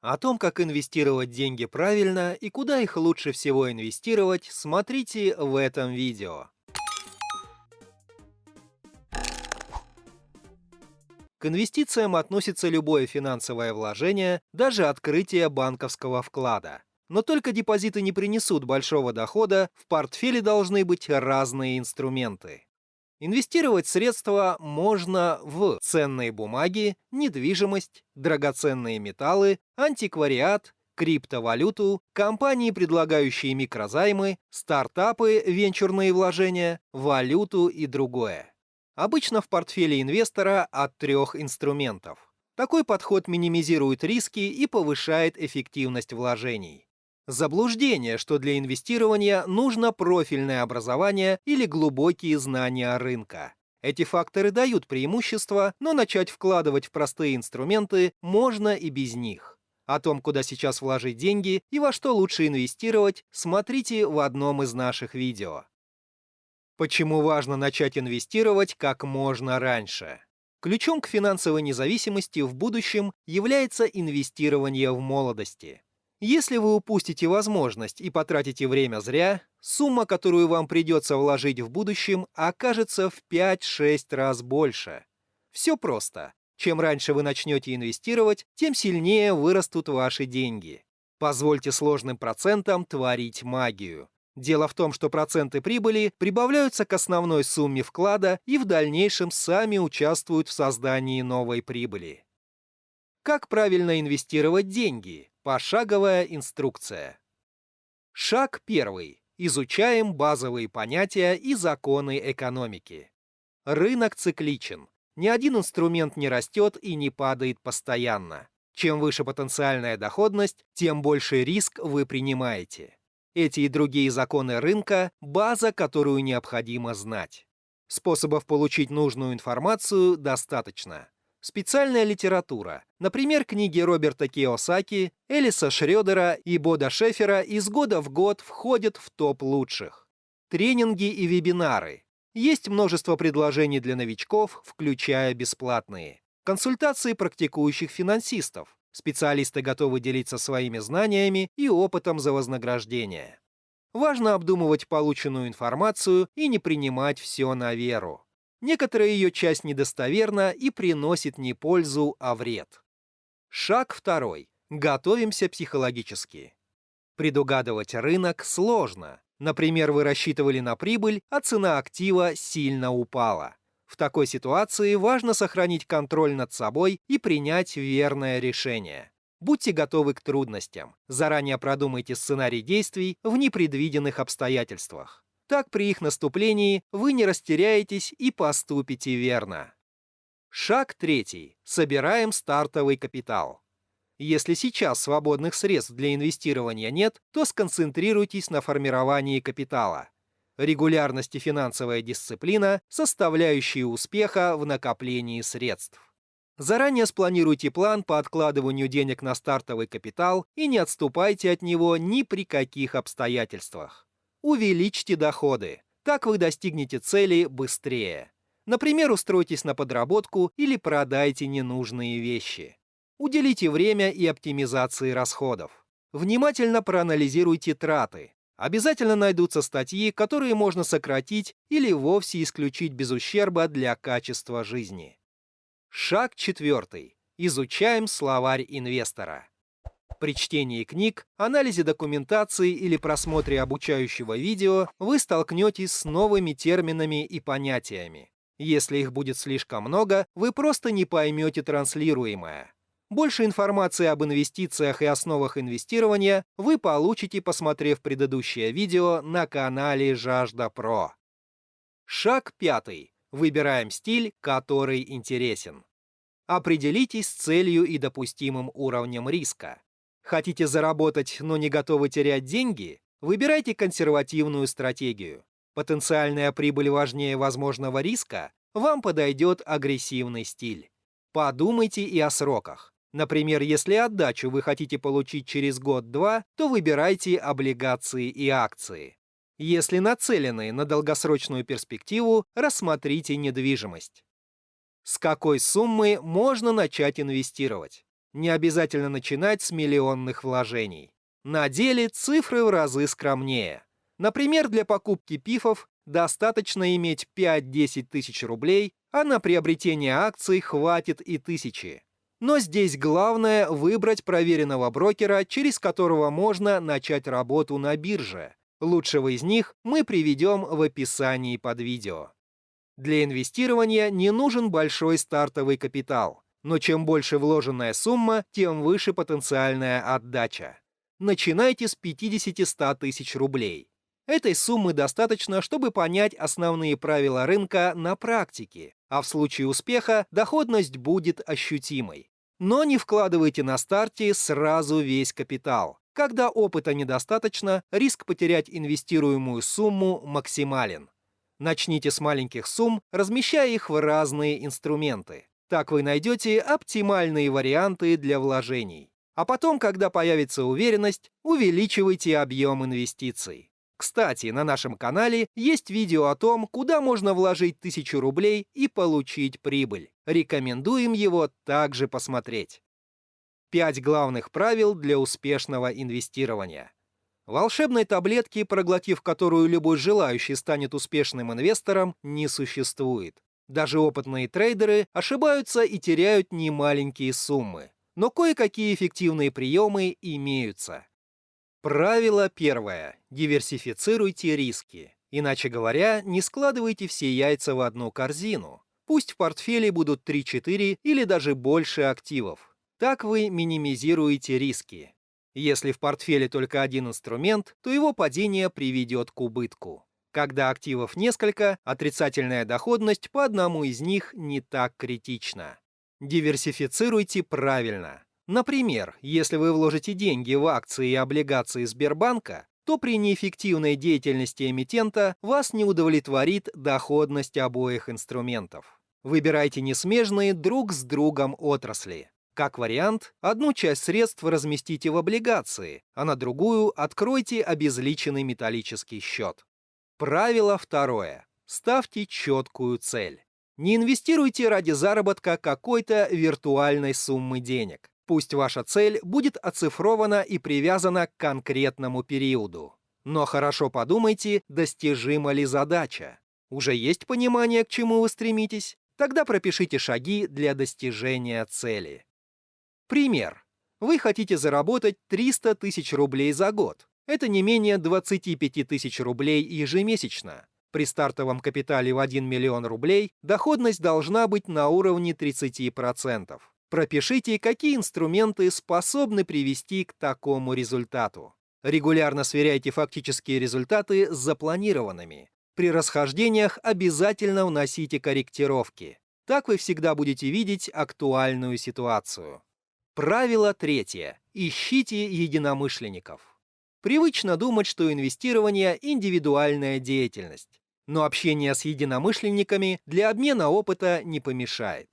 О том, как инвестировать деньги правильно и куда их лучше всего инвестировать, смотрите в этом видео. К инвестициям относится любое финансовое вложение, даже открытие банковского вклада. Но только депозиты не принесут большого дохода, в портфеле должны быть разные инструменты. Инвестировать средства можно в ценные бумаги, недвижимость, драгоценные металлы, антиквариат, криптовалюту, компании, предлагающие микрозаймы, стартапы, венчурные вложения, валюту и другое. Обычно в портфеле инвестора от трех инструментов. Такой подход минимизирует риски и повышает эффективность вложений. Заблуждение, что для инвестирования нужно профильное образование или глубокие знания рынка. Эти факторы дают преимущество, но начать вкладывать в простые инструменты можно и без них. О том, куда сейчас вложить деньги и во что лучше инвестировать, смотрите в одном из наших видео. Почему важно начать инвестировать как можно раньше? Ключом к финансовой независимости в будущем является инвестирование в молодости. Если вы упустите возможность и потратите время зря, сумма, которую вам придется вложить в будущем, окажется в 5-6 раз больше. Все просто. Чем раньше вы начнете инвестировать, тем сильнее вырастут ваши деньги. Позвольте сложным процентам творить магию. Дело в том, что проценты прибыли прибавляются к основной сумме вклада и в дальнейшем сами участвуют в создании новой прибыли. Как правильно инвестировать деньги? Пошаговая инструкция. Шаг 1. Изучаем базовые понятия и законы экономики. Рынок цикличен. Ни один инструмент не растет и не падает постоянно. Чем выше потенциальная доходность, тем больше риск вы принимаете. Эти и другие законы рынка – база, которую необходимо знать. Способов получить нужную информацию достаточно. Специальная литература, например, книги Роберта Кийосаки, Элиса Шрёдера и Бода Шефера из года в год входят в топ лучших. Тренинги и вебинары. Есть множество предложений для новичков, включая бесплатные. Консультации практикующих финансистов. Специалисты готовы делиться своими знаниями и опытом за вознаграждение. Важно обдумывать полученную информацию и не принимать все на веру. Некоторая ее часть недостоверна и приносит не пользу, а вред. Шаг 2. Готовимся психологически. Предугадывать рынок сложно. Например, вы рассчитывали на прибыль, а цена актива сильно упала. В такой ситуации важно сохранить контроль над собой и принять верное решение. Будьте готовы к трудностям. Заранее продумайте сценарий действий в непредвиденных обстоятельствах. Так при их наступлении вы не растеряетесь и поступите верно. Шаг 3. Собираем стартовый капитал. Если сейчас свободных средств для инвестирования нет, то сконцентрируйтесь на формировании капитала. Регулярность и финансовая дисциплина – составляющие успеха в накоплении средств. Заранее спланируйте план по откладыванию денег на стартовый капитал и не отступайте от него ни при каких обстоятельствах. Увеличьте доходы. Так вы достигнете цели быстрее. Например, устройтесь на подработку или продайте ненужные вещи. Уделите время и оптимизации расходов. Внимательно проанализируйте траты. Обязательно найдутся статьи, которые можно сократить или вовсе исключить без ущерба для качества жизни. Шаг 4. Изучаем словарь инвестора. При чтении книг, анализе документации или просмотре обучающего видео вы столкнетесь с новыми терминами и понятиями. Если их будет слишком много, вы просто не поймете транслируемое. Больше информации об инвестициях и основах инвестирования вы получите, посмотрев предыдущее видео на канале Жажда Про. Шаг 5. Выбираем стиль, который интересен. Определитесь с целью и допустимым уровнем риска. Хотите заработать, но не готовы терять деньги? Выбирайте консервативную стратегию. Потенциальная прибыль важнее возможного риска? Вам подойдет агрессивный стиль. Подумайте и о сроках. Например, если отдачу вы хотите получить через год-два, то выбирайте облигации и акции. Если нацелены на долгосрочную перспективу, рассмотрите недвижимость. С какой суммы можно начать инвестировать? Не обязательно начинать с миллионных вложений. На деле цифры в разы скромнее. Например, для покупки пифов достаточно иметь 5-10 тысяч рублей, а на приобретение акций хватит и 1000. Но здесь главное выбрать проверенного брокера, через которого можно начать работу на бирже. Лучшего из них мы приведем в описании под видео. Для инвестирования не нужен большой стартовый капитал, но чем больше вложенная сумма, тем выше потенциальная отдача. Начинайте с 50-100 тысяч рублей. Этой суммы достаточно, чтобы понять основные правила рынка на практике, а в случае успеха доходность будет ощутимой. Но не вкладывайте на старте сразу весь капитал. Когда опыта недостаточно, риск потерять инвестируемую сумму максимален. Начните с маленьких сумм, размещая их в разные инструменты. Так вы найдете оптимальные варианты для вложений. А потом, когда появится уверенность, увеличивайте объем инвестиций. Кстати, на нашем канале есть видео о том, куда можно вложить 1000 рублей и получить прибыль. Рекомендуем его также посмотреть. 5 главных правил для успешного инвестирования. Волшебной таблетки, проглотив которую любой желающий станет успешным инвестором, не существует. Даже опытные трейдеры ошибаются и теряют немаленькие суммы. Но кое-какие эффективные приемы имеются. Правило первое. Диверсифицируйте риски. Иначе говоря, не складывайте все яйца в одну корзину. Пусть в портфеле будут 3-4 или даже больше активов. Так вы минимизируете риски. Если в портфеле только один инструмент, то его падение приведет к убытку. Когда активов несколько, отрицательная доходность по одному из них не так критична. Диверсифицируйте правильно. Например, если вы вложите деньги в акции и облигации Сбербанка, то при неэффективной деятельности эмитента вас не удовлетворит доходность обоих инструментов. Выбирайте несмежные друг с другом отрасли. Как вариант, одну часть средств разместите в облигации, а на другую откройте обезличенный металлический счет. Правило второе. Ставьте четкую цель. Не инвестируйте ради заработка какой-то виртуальной суммы денег. Пусть ваша цель будет оцифрована и привязана к конкретному периоду. Но хорошо подумайте, достижима ли задача. Уже есть понимание, к чему вы стремитесь? Тогда пропишите шаги для достижения цели. Пример. Вы хотите заработать 300 тысяч рублей за год. Это не менее 25 тысяч рублей ежемесячно. При стартовом капитале в 1 миллион рублей доходность должна быть на уровне 30%. Пропишите, какие инструменты способны привести к такому результату. Регулярно сверяйте фактические результаты с запланированными. При расхождениях обязательно вносите корректировки. Так вы всегда будете видеть актуальную ситуацию. Правило третье. Ищите единомышленников. Привычно думать, что инвестирование – индивидуальная деятельность. Но общение с единомышленниками для обмена опыта не помешает.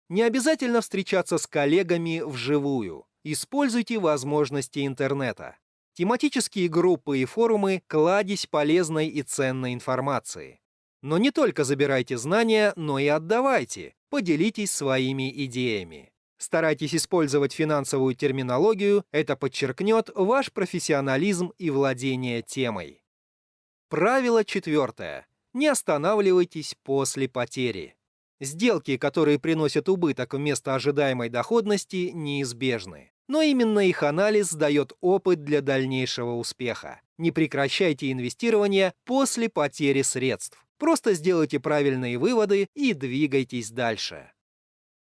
Не обязательно встречаться с коллегами вживую. Используйте возможности интернета. Тематические группы и форумы – кладезь полезной и ценной информации. Но не только забирайте знания, но и отдавайте, поделитесь своими идеями. Старайтесь использовать финансовую терминологию, это подчеркнет ваш профессионализм и владение темой. Правило четвертое. Не останавливайтесь после потери. Сделки, которые приносят убыток вместо ожидаемой доходности, неизбежны. Но именно их анализ дает опыт для дальнейшего успеха. Не прекращайте инвестирование после потери средств. Просто сделайте правильные выводы и двигайтесь дальше.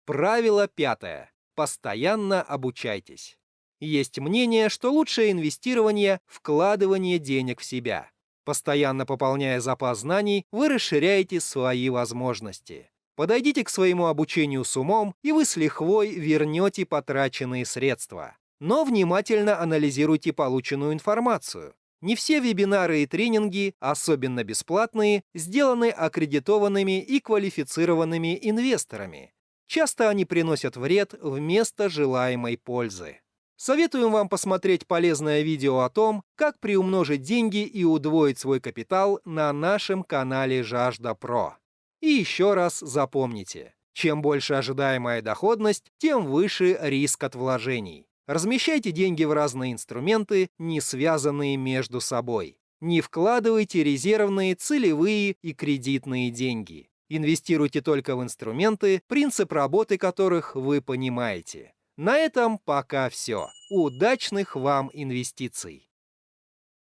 Правило пятое. Постоянно обучайтесь. Есть мнение, что лучшее инвестирование – вкладывание денег в себя. Постоянно пополняя запас знаний, вы расширяете свои возможности. Подойдите к своему обучению с умом, и вы с лихвой вернете потраченные средства. Но внимательно анализируйте полученную информацию. Не все вебинары и тренинги, особенно бесплатные, сделаны аккредитованными и квалифицированными инвесторами. Часто они приносят вред вместо желаемой пользы. Советуем вам посмотреть полезное видео о том, как приумножить деньги и удвоить свой капитал на нашем канале Жажда Про. И еще раз запомните, Чем больше ожидаемая доходность, тем выше риск от вложений. Размещайте деньги в разные инструменты, не связанные между собой. Не вкладывайте резервные, целевые и кредитные деньги. Инвестируйте только в инструменты, принцип работы которых вы понимаете. На этом пока все. Удачных вам инвестиций!